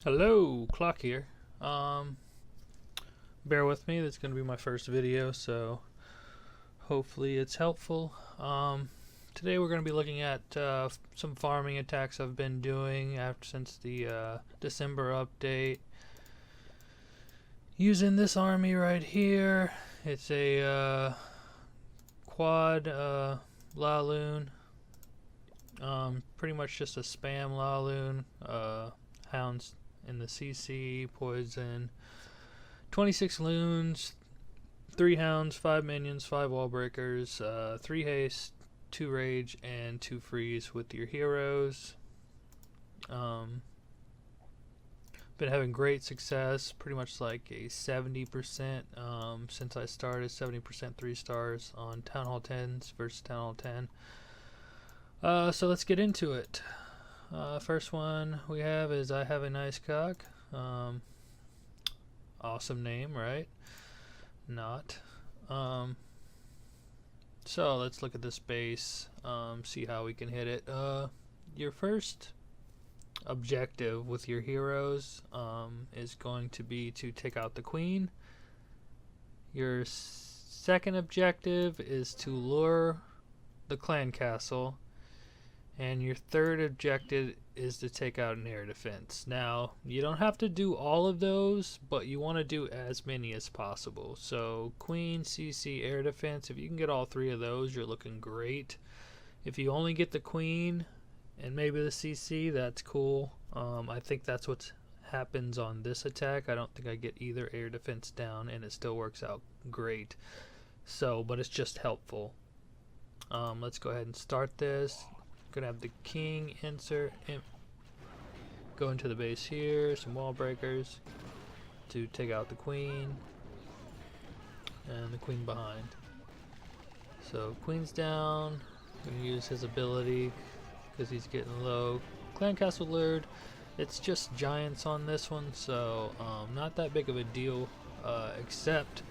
Hello, Clock here. Bear with me, this is going to be my first video, so hopefully it's helpful. Today we're going to be looking at some farming attacks I've been doing since the December update. Using this army right here. It's a quad LaLoon. Pretty much just a spam LaLoon. Hounds in the CC, poison, 26 loons, 3 hounds, 5 minions, 5 wall breakers, 3 haste, 2 rage, and 2 freeze with your heroes. Been having great success, pretty much like a 70% since I started, 70% 3 stars on Town Hall 10s versus Town Hall 10. So let's get into it. First one we have is I Have a Nice Cock. Awesome name, right? Not. So let's look at this base, see how we can hit it. Your first objective with your heroes is going to be to take out the queen. Your second objective is to lure the clan castle. And your third objective is to take out an air defense. Now, you don't have to do all of those, but you want to do as many as possible. So, Queen, CC, air defense, if you can get all 3 of those, you're looking great. If you only get the Queen and maybe the CC, that's cool. I think that's what happens on this attack. I don't think I get either air defense down, and it still works out great. So, but it's just helpful. Let's go ahead and start this. Gonna have the king insert go into the base here, some wall breakers to take out the queen and the queen behind. So queen's down, gonna use his ability because he's getting low. Clan castle lured. It's just giants on this one, so not that big of a deal, except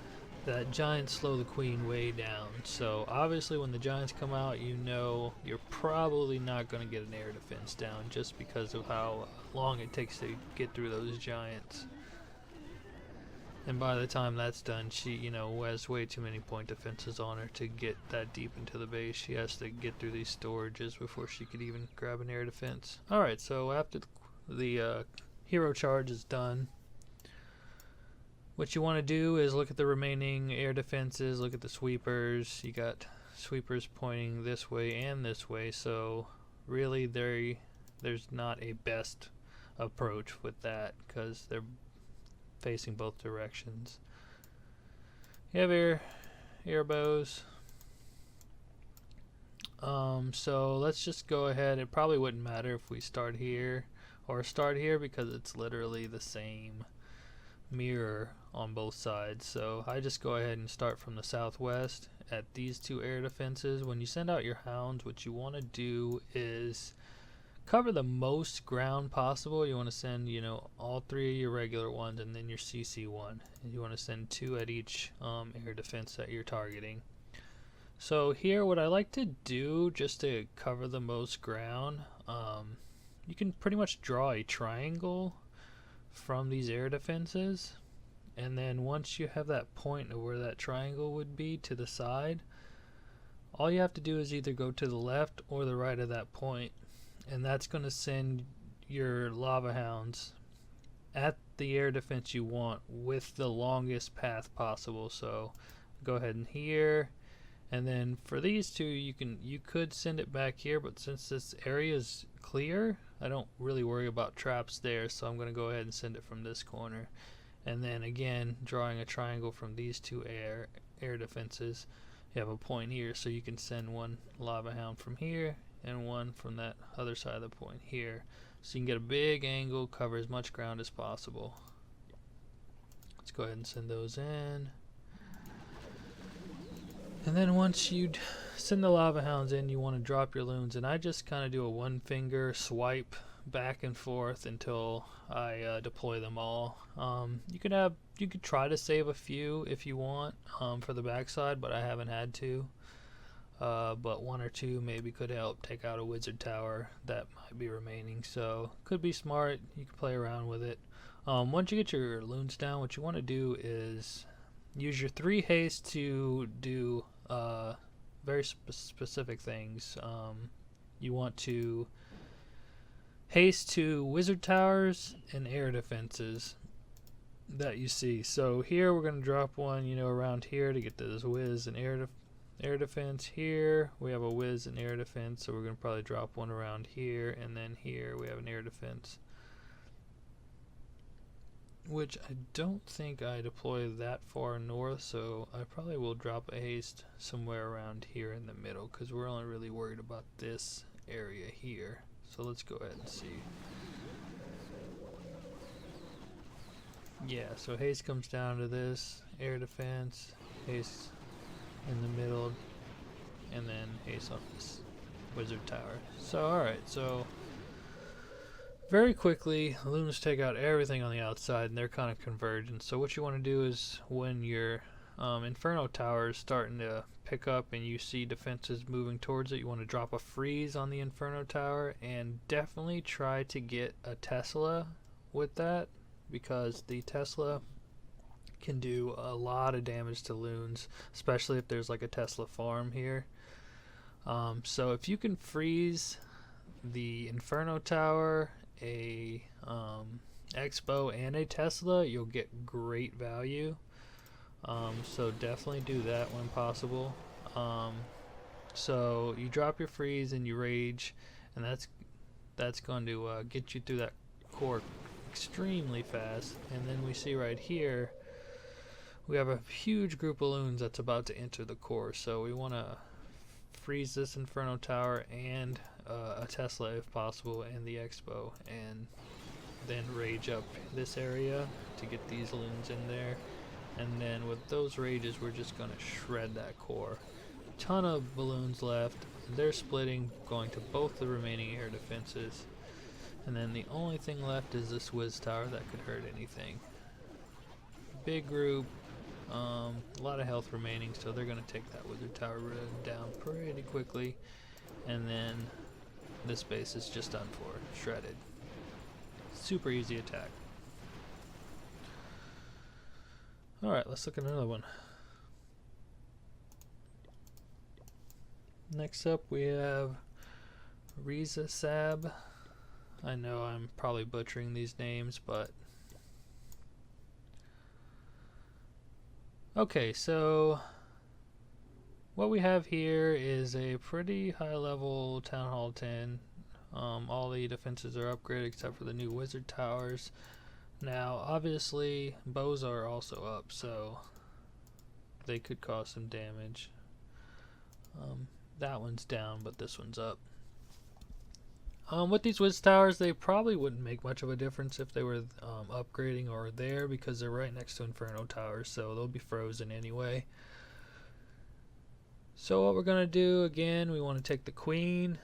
that giants slow the queen way down. So obviously when the giants come out, you know you're probably not going to get an air defense down just because of how long it takes to get through those giants. And by the time that's done, she, has way too many point defenses on her to get that deep into the base. She has to get through these storages before she could even grab an air defense. Alright, so after the hero charge is done, what you want to do is look at the remaining air defenses, look at the sweepers. You got sweepers pointing this way and this way, so really there's not a best approach with that because they're facing both directions. You have air bows. So let's just go ahead. It probably wouldn't matter if we start here or start here because it's literally the same mirror on both sides. So I just go ahead and start from the southwest at these 2 air defenses. When you send out your hounds, what you want to do is cover the most ground possible. You want to send all 3 of your regular ones and then your CC one, and you want to send 2 at each air defense that you're targeting. So here what I like to do just to cover the most ground, you can pretty much draw a triangle from these air defenses, and then once you have that point of where that triangle would be to the side, all you have to do is either go to the left or the right of that point, and that's going to send your lava hounds at the air defense you want with the longest path possible. So go ahead and here, and then for these 2 you could send it back here, but since this area is clear, I don't really worry about traps there, so I'm going to go ahead and send it from this corner. And then again, drawing a triangle from these 2 air defenses, you have a point here, so you can send 1 lava hound from here and 1 from that other side of the point here, so you can get a big angle, cover as much ground as possible. Let's go ahead and send those in. And then once you send the lava hounds in, you want to drop your loons, and I just kind of do a 1-finger swipe back and forth until I deploy them all. You could try to save a few if you want for the backside, but I haven't had to. but one or two maybe could help take out a wizard tower that might be remaining. So could be smart. You can play around with it. Once you get your loons down, what you want to do is use your 3 haste to do very specific things. You want to haste to wizard towers and air defenses that you see. So here we're going to drop one, you know, around here to get this whiz and air defense. Here we have a whiz and air defense, so we're going to probably drop one around here, and then here we have an air defense, which I don't think I deploy that far north, so I probably will drop a haste somewhere around here in the middle, because we're only really worried about this area here. So let's go ahead and see. Yeah, so haste comes down to this, air defense, haste in the middle, and then haste on this wizard tower. So alright, so very quickly, loons take out everything on the outside, and they're kind of convergent. So what you want to do is when your Inferno tower is starting to pick up and you see defenses moving towards it, you want to drop a freeze on the Inferno tower, and definitely try to get a Tesla with that, because the Tesla can do a lot of damage to loons, especially if there's like a Tesla farm here. So if you can freeze the Inferno tower, a Expo, and a Tesla, you'll get great value. So definitely do that when possible. So you drop your freeze and you rage, and that's going to get you through that core extremely fast. And then we see right here we have a huge group of loons that's about to enter the core, so we want to freeze this Inferno tower and a Tesla if possible, and the Expo, and then rage up this area to get these loons in there. And then with those rages, we're just going to shred that core. Ton of balloons left. They're splitting, going to both the remaining air defenses. And then the only thing left is this whiz tower that could hurt anything. Big group, a lot of health remaining, so they're going to take that wizard tower down pretty quickly. And then this base is just done for, shredded. Super easy attack. Alright, let's look at another one. Next up we have Decemeber. I know I'm probably butchering these names, but okay, so what we have here is a pretty high level Town Hall 10. All the defenses are upgraded except for the new wizard towers. Now obviously bows are also up, so they could cause some damage. That one's down, but this one's up. With these wizard towers, they probably wouldn't make much of a difference if they were upgrading or there, because they're right next to Inferno towers, so they'll be frozen anyway. So what we're going to do, again, we want to take the queen,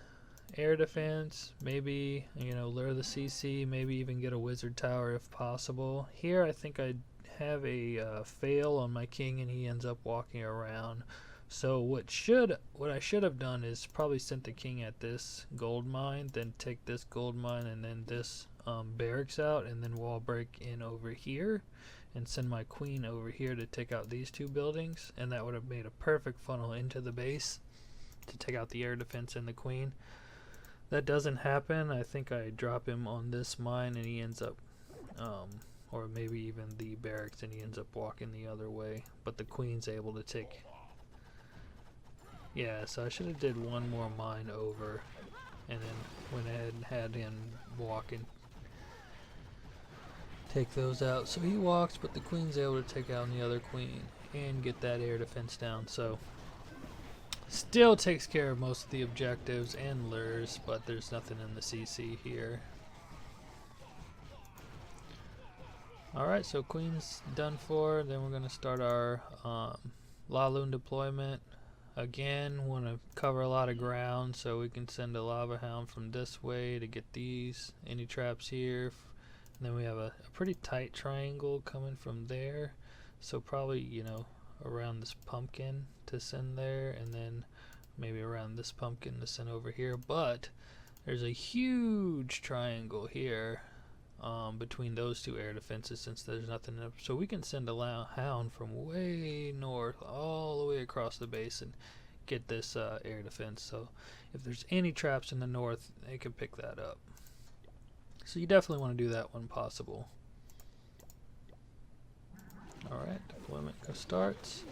air defense, maybe, you know, lure the CC, maybe even get a wizard tower if possible. Here I think I have a fail on my king, and he ends up walking around. So what I should have done is probably sent the king at this gold mine, then take this gold mine and then this barracks out, and then wall break in over here and send my queen over here to take out these two buildings, and that would have made a perfect funnel into the base to take out the air defense and the queen. That doesn't happen. I think I drop him on this mine and he ends up or maybe even the barracks, and he ends up walking the other way, but the queen's able to take. Yeah, so I should have did one more mine over and then went ahead and had him walk and take those out. So he walks, but the queen's able to take out the other queen and get that air defense down. So still takes care of most of the objectives and lures, but there's nothing in the CC here. Alright, so queen's done for. Then we're going to start our LaLoon deployment. Again, want to cover a lot of ground, so we can send a lava hound from this way to get these any traps here. And then we have a pretty tight triangle coming from there, so probably, you know, around this pumpkin to send there, and then maybe around this pumpkin to send over here, but there's a huge triangle here between those two air defenses since there's nothing up. So we can send a hound from way north all the way across the base and get this air defense. So if there's any traps in the north, they can pick that up. So you definitely want to do that when possible. Alright, deployment starts.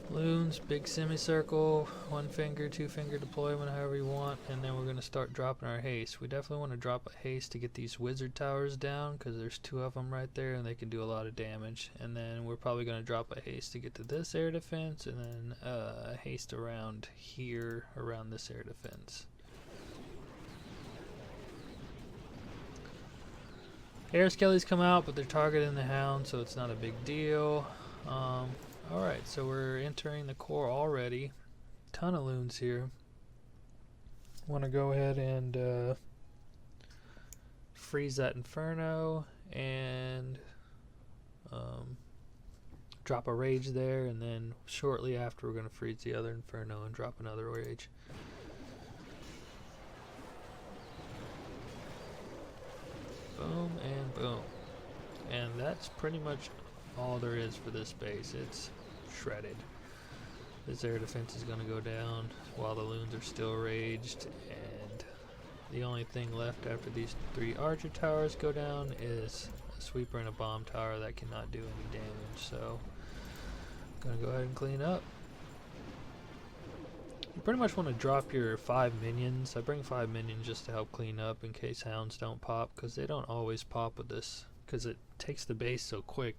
Loons, big semicircle, 1 finger, 2 finger deployment, however you want, and then we're going to start dropping our haste. We definitely want to drop a haste to get these wizard towers down because there's 2 of them right there and they can do a lot of damage. And then we're probably going to drop a haste to get to this air defense, and then a haste around here, around this air defense. Air skellies come out, but they're targeting the hound, so it's not a big deal. Alright, so we're entering the core already. Ton of loons here. Want to go ahead and freeze that inferno and drop a rage there, and then shortly after we're going to freeze the other inferno and drop another rage. Boom and boom. And that's pretty much all there is for this base. It's shredded. This air defense is going to go down while the loons are still raged, and the only thing left after these 3 archer towers go down is a sweeper and a bomb tower that cannot do any damage. So I'm going to go ahead and clean up. You pretty much want to drop your 5 minions. I bring 5 minions just to help clean up in case hounds don't pop, because they don't always pop with this, because it takes the base so quick.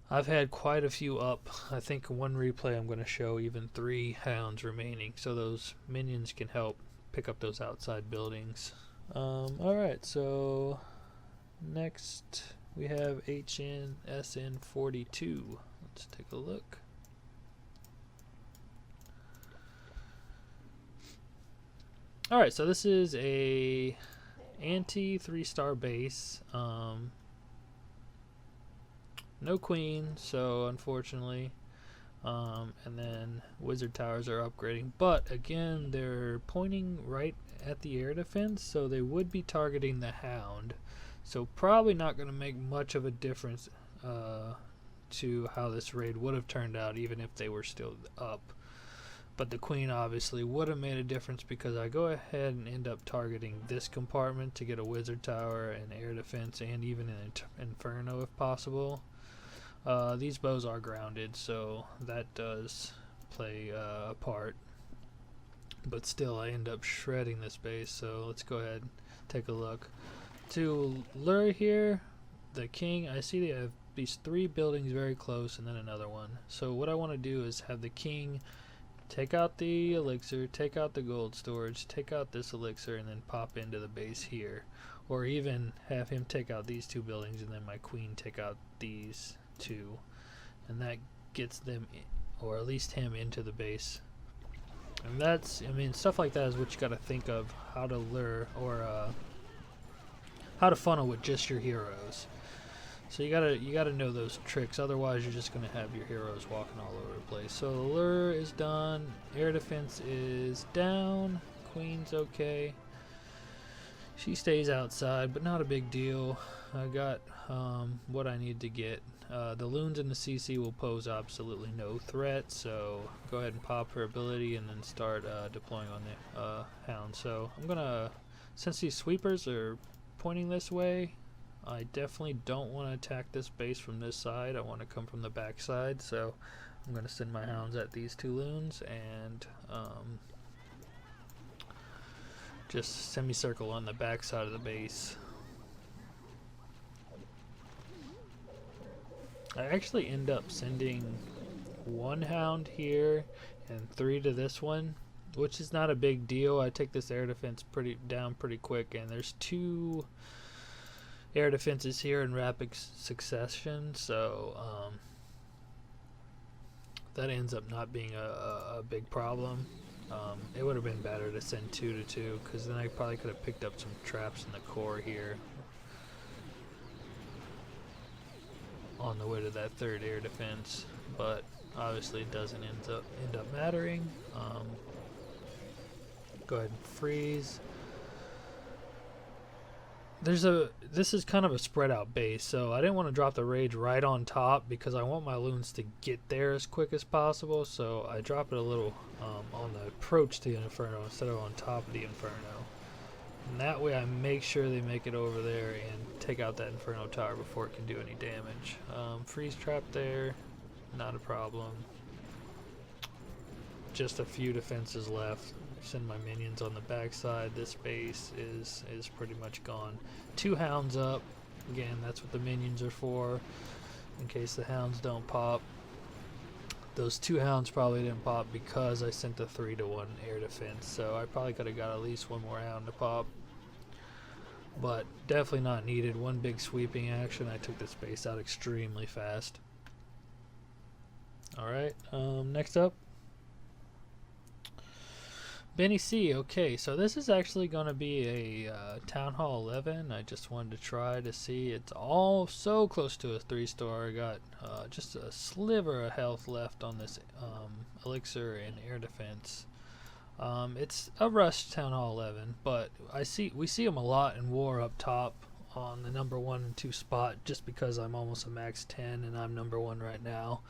I've had quite a few up. I think one replay I'm going to show even 3 hounds remaining, so those minions can help pick up those outside buildings. Alright, so next we have SN42. Let's take a look. Alright, so this is a anti 3-star base. No queen, so unfortunately. And then wizard towers are upgrading. But again, they're pointing right at the air defense, so they would be targeting the hound. So probably not going to make much of a difference to how this raid would have turned out, even if they were still up. But the queen obviously would have made a difference, because I go ahead and end up targeting this compartment to get a wizard tower and air defense and even an inferno if possible. These bows are grounded, so that does play a part. But still, I end up shredding this base, so let's go ahead and take a look. To lure here, the king, I see they have these 3 buildings very close and then another one. So what I want to do is have the king take out the elixir, take out the gold storage, take out this elixir, and then pop into the base here. Or even have him take out these 2 buildings and then my queen take out these 2. And that gets them, or at least him, into the base. And that's, I mean, stuff like that is what you got to think of, how to lure, or how to funnel with just your heroes. So you gotta know those tricks, otherwise you're just gonna have your heroes walking all over the place. So the lure is done, air defense is down, queen's okay. She stays outside, but not a big deal. I got what I need to get. The loons in the CC will pose absolutely no threat, so go ahead and pop her ability and then start deploying on the hound. So I'm gonna, since these sweepers are pointing this way, I definitely don't want to attack this base from this side. I want to come from the back side, so I'm going to send my hounds at these 2 loons and just semicircle on the back side of the base. I actually end up sending 1 hound here and 3 to this one, which is not a big deal. I take this air defense down pretty quick, and there's 2 air defenses here in rapid succession, so that ends up not being a big problem. It would have been better to send 2 to 2, because then I probably could have picked up some traps in the core here. on the way to that third air defense, but obviously it doesn't end up mattering. Go ahead and freeze. This is kind of a spread out base, so I didn't want to drop the rage right on top because I want my loons to get there as quick as possible, so I drop it a little on the approach to the Inferno instead of on top of the Inferno. And that way I make sure they make it over there and take out that Inferno tower before it can do any damage. Freeze trap there, not a problem. Just a few defenses left. Send my minions on the backside. This base is pretty much gone. 2 hounds up. Again, that's what the minions are for, in case the hounds don't pop. Those 2 hounds probably didn't pop because I sent the 3-to-1 air defense, so I probably could have got at least 1 more hound to pop, but definitely not needed. One big sweeping action. I took this base out extremely fast. Alright, next up, Benny C. Okay, so this is actually going to be a Town Hall 11. I just wanted to try to see. It's all so close to a 3-star. I got just a sliver of health left on this elixir and air defense. It's a rush Town Hall 11, but we see them a lot in war up top on the number 1 and 2 spot, just because I'm almost a max 10 and I'm number 1 right now.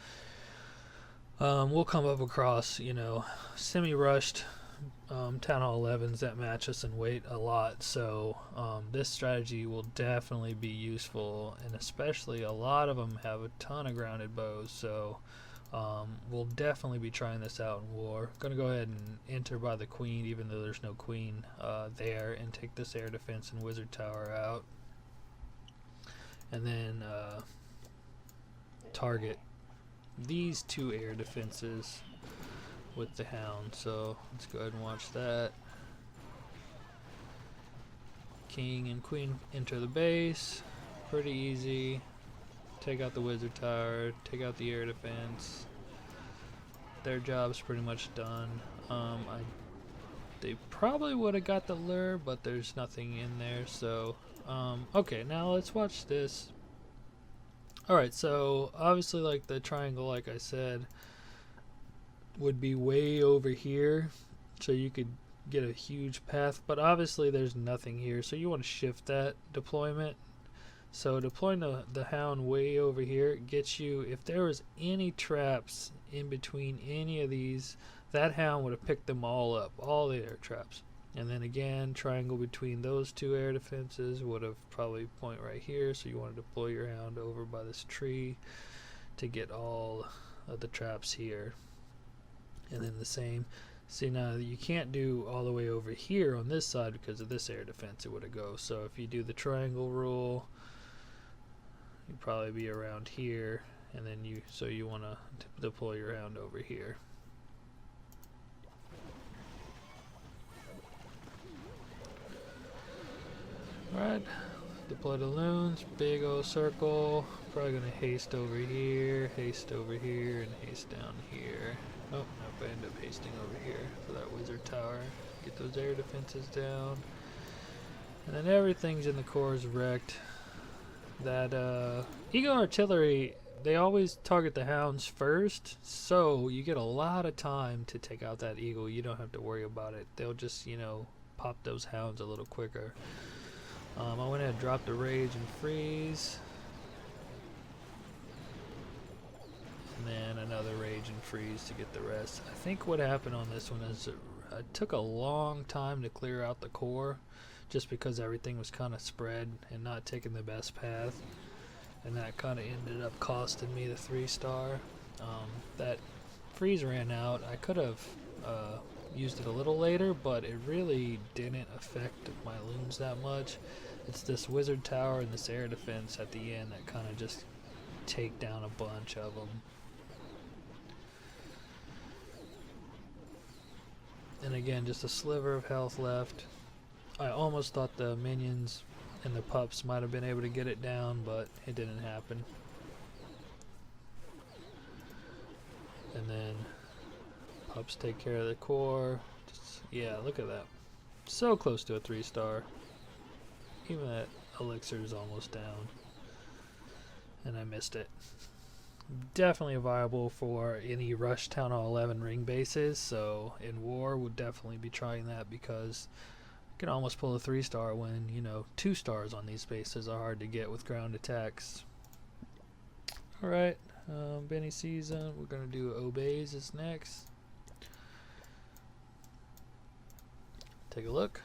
We'll come up across, you know, semi-rushed Town Hall 11s that match us in weight a lot, so this strategy will definitely be useful, and especially a lot of them have a ton of grounded bows, so we'll definitely be trying this out in war. Gonna go ahead and enter by the queen, even though there's no queen there, and take this air defense and wizard tower out, and then target these 2 air defenses with the hound. So let's go ahead and watch that. King and queen enter the base. Pretty easy. Take out the wizard tower, take out the air defense. Their job's pretty much done. They probably would have got the lure, but there's nothing in there, so okay, now let's watch this. Alright, so obviously, like, the triangle, like I said, would be way over here, so you could get a huge path, but obviously there's nothing here, so you want to shift that deployment. So deploying the hound way over here gets you, if there was any traps in between any of these, that hound would have picked them all up, all the air traps. And then again, triangle between those 2 air defenses would have probably point right here, so you want to deploy your hound over by this tree to get all of the traps here. And then the same. See, now you can't do all the way over here on this side because of this air defense. It would have go. So if you do the triangle rule, you'd probably be around here, and then you want to deploy your hound over here. Alright, deploy the loons, big old circle. Probably gonna haste over here, and haste down here. Oh, nope, I end up hasting over here for that wizard tower. Get those air defenses down. And then everything's in the cores wrecked. That Eagle Artillery, they always target the hounds first, so you get a lot of time to take out that eagle. You don't have to worry about it. They'll just, you know, pop those hounds a little quicker. I went ahead and dropped the rage and freeze. And then another rage and freeze to get the rest. I think what happened on this one is it took a long time to clear out the core, just because everything was kind of spread and not taking the best path. And that kind of ended up costing me the 3-star. That freeze ran out. I could have used it a little later, but it really didn't affect my loons that much. It's this wizard tower and this air defense at the end that kind of just take down a bunch of them. And again, just a sliver of health left. I almost thought the minions and the pups might have been able to get it down, but it didn't happen. And then pups take care of the core. Just, yeah, look at that. So close to a 3-star. Even that elixir is almost down. and I missed it. Definitely viable for any Rush Town Hall 11 ring bases, so in war would definitely be trying that, because you can almost pull a 3-star when, you know, 2 stars on these bases are hard to get with ground attacks. Alright, Benny season, we're going to do Obeys is next. Take a look.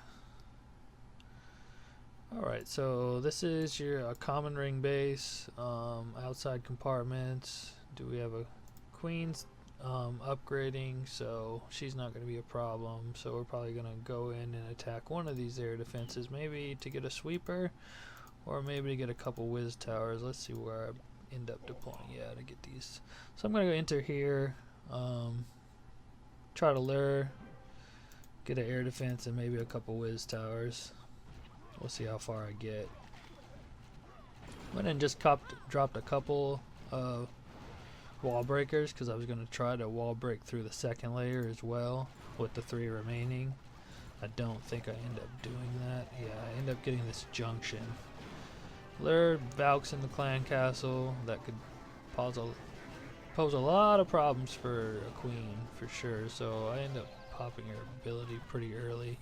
Alright, so this is your common ring base, outside compartments. Do we have a queen's upgrading, so she's not going to be a problem, so we're probably going to go in and attack one of these air defenses, maybe to get a sweeper, or maybe to get a couple whiz towers. Let's see where I end up deploying, yeah, to get these. So I'm going to go enter here, try to lure, get an air defense and maybe a couple whiz towers. We'll see how far I get. Went and just dropped a couple of wall breakers, because I was going to try to wall break through the second layer as well with the 3 remaining. I don't think I end up doing that. Yeah, I end up getting this junction. Lured Valks in the clan castle. That could pose a lot of problems for a queen for sure, so I end up popping her ability pretty early.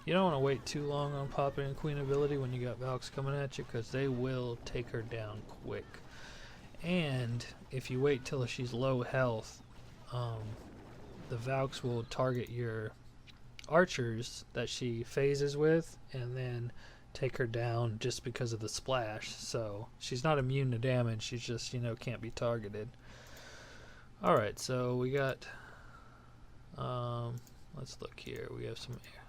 You don't want to wait too long on popping a queen ability when you got Valks coming at you, because they will take her down quick. And if you wait till she's low health, the Valks will target your archers that she phases with and then take her down just because of the splash. So she's not immune to damage, she's just, you know, can't be targeted. Alright, so we got let's look here. We have some air.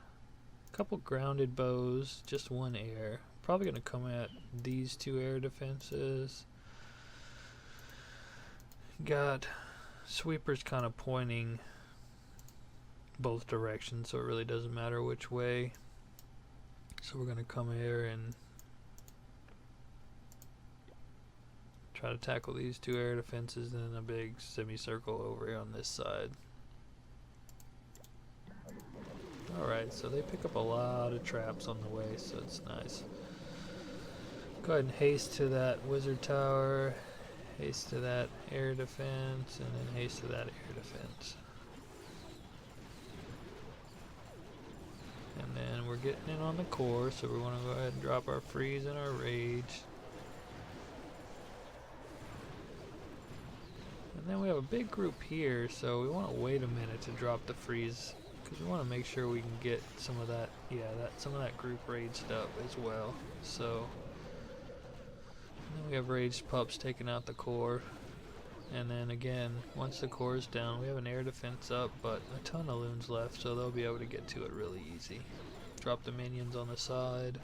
Couple grounded bows, just 1 air. Probably gonna come at these 2 air defenses. Got sweepers kind of pointing both directions, so it really doesn't matter which way. So we're gonna come here and try to tackle these 2 air defenses, and then a big semicircle over here on this side. Alright, so they pick up a lot of traps on the way, so it's nice. Go ahead and haste to that wizard tower, haste to that air defense, and then haste to that air defense. And then we're getting in on the core, so we want to go ahead and drop our freeze and our rage. And then we have a big group here, so we want to wait a minute to drop the freeze, because we want to make sure we can get some of that, some of that group raged up as well. So and then we have raged pups taking out the core, and then again, once the core is down, we have an air defense up, but a ton of loons left, so they'll be able to get to it really easy. Drop the minions on the side,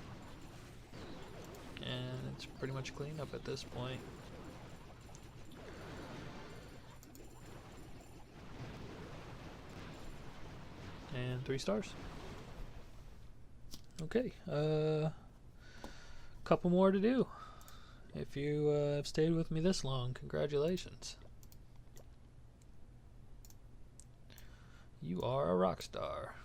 and it's pretty much clean up at this point. And 3 stars. Okay, couple more to do. If you have stayed with me this long, congratulations. You are a rock star.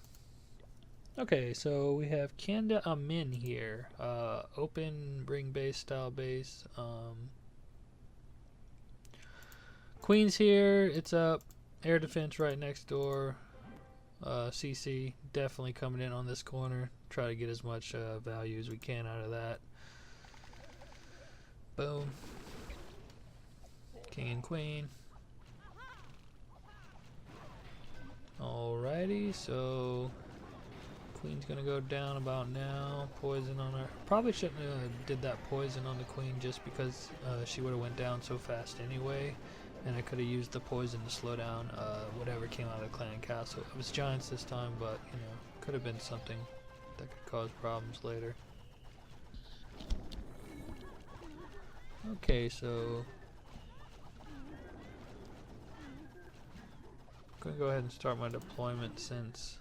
Okay, so we have Kanda Amin here. Open ring base style base. Queen's here, it's up. Air defense right next door. CC definitely coming in on this corner. Try to get as much value as we can out of that. Boom. King and queen. Alrighty, so queen's gonna go down about now. Poison on her. Probably shouldn't have did that poison on the queen, just because she would have went down so fast anyway. And I could have used the poison to slow down whatever came out of the clan castle. It was giants this time, but you know, could have been something that could cause problems later. Okay, so I'm gonna go ahead and start my deployment, since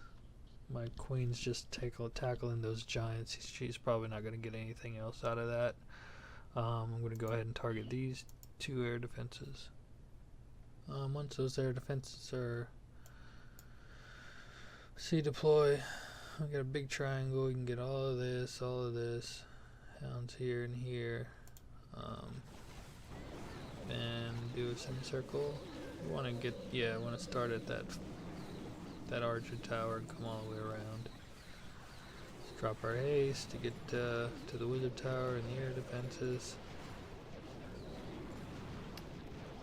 my queen's just tackling those giants. She's probably not gonna get anything else out of that. I'm gonna go ahead and target these 2 air defenses. Once those air defenses are deploy, we got a big triangle. We can get all of this, hounds here and here. and do a semicircle. We want to get, I want to start at that archer tower and come all the way around. Let's drop our haste to get to the wizard tower and the air defenses.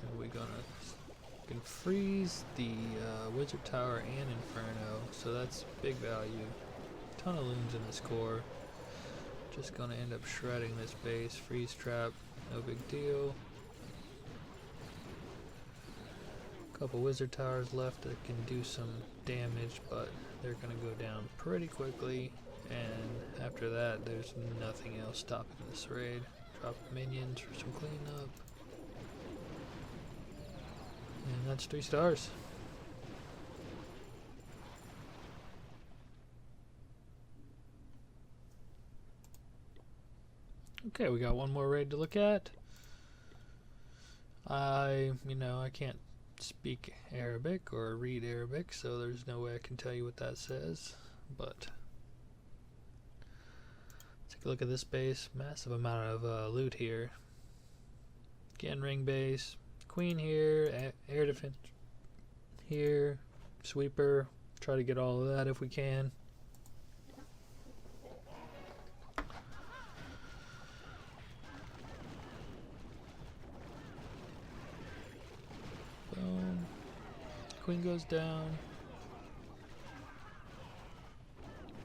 And we're can freeze the wizard tower and inferno, so that's big value. Ton of loons in this core. Just gonna end up shredding this base. Freeze trap, no big deal. Couple wizard towers left that can do some damage, but they're gonna go down pretty quickly, and after that there's nothing else stopping this raid. Drop minions for some cleanup, and that's 3 stars. Okay, we got one more raid to look at. I can't speak Arabic or read Arabic, so there's no way I can tell you what that says, but take a look at this base. Massive amount of loot here. Again, ring base, queen here, air defense here, sweeper. Try to get all of that if we can. Boom. Queen goes down.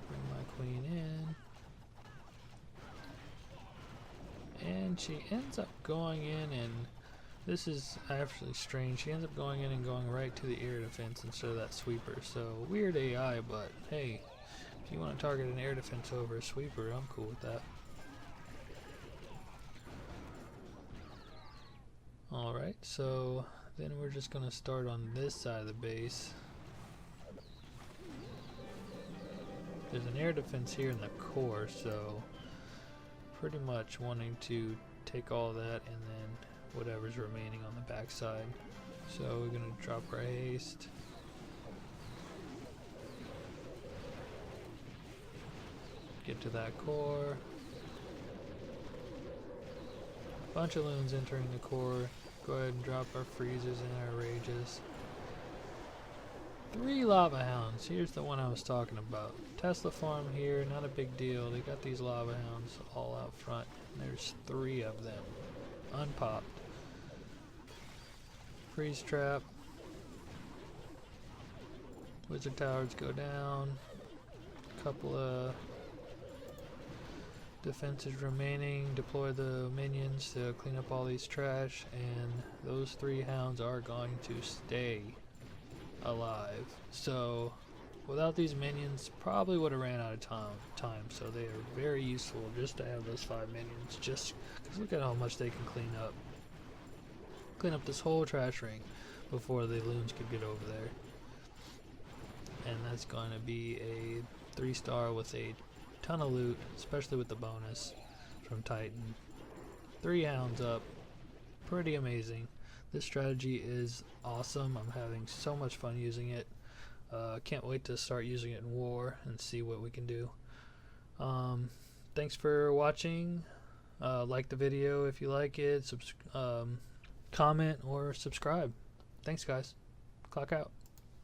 Bring my queen in. And she ends up going in, and this is actually strange. She ends up going in and going right to the air defense instead of that sweeper. So weird AI, but hey, if you want to target an air defense over a sweeper, I'm cool with that. Alright, so then we're just going to start on this side of the base. There's an air defense here in the core, so pretty much wanting to take all that and then whatever's remaining on the back side. So we're going to drop our haste. Get to that core. Bunch of loons entering the core. Go ahead and drop our freezes and our rages. 3 lava hounds. Here's the one I was talking about. Tesla farm here, not a big deal. They got these lava hounds all out front. There's 3 of them. Unpopped. Freeze trap. Wizard towers go down. Couple of defenses remaining. Deploy the minions to clean up all these trash, and those 3 hounds are going to stay alive. So without these minions, probably would have ran out of time. So they are very useful just to have those 5 minions, just because look at how much they can clean up this whole trash ring before the loons could get over there. And that's going to be a 3-star with a ton of loot, especially with the bonus from Titan. 3 hounds up, pretty amazing. This strategy is awesome. I'm having so much fun using it. Can't wait to start using it in war and see what we can do. Thanks for watching. Like the video if you like it, comment or subscribe. Thanks guys. Clock out.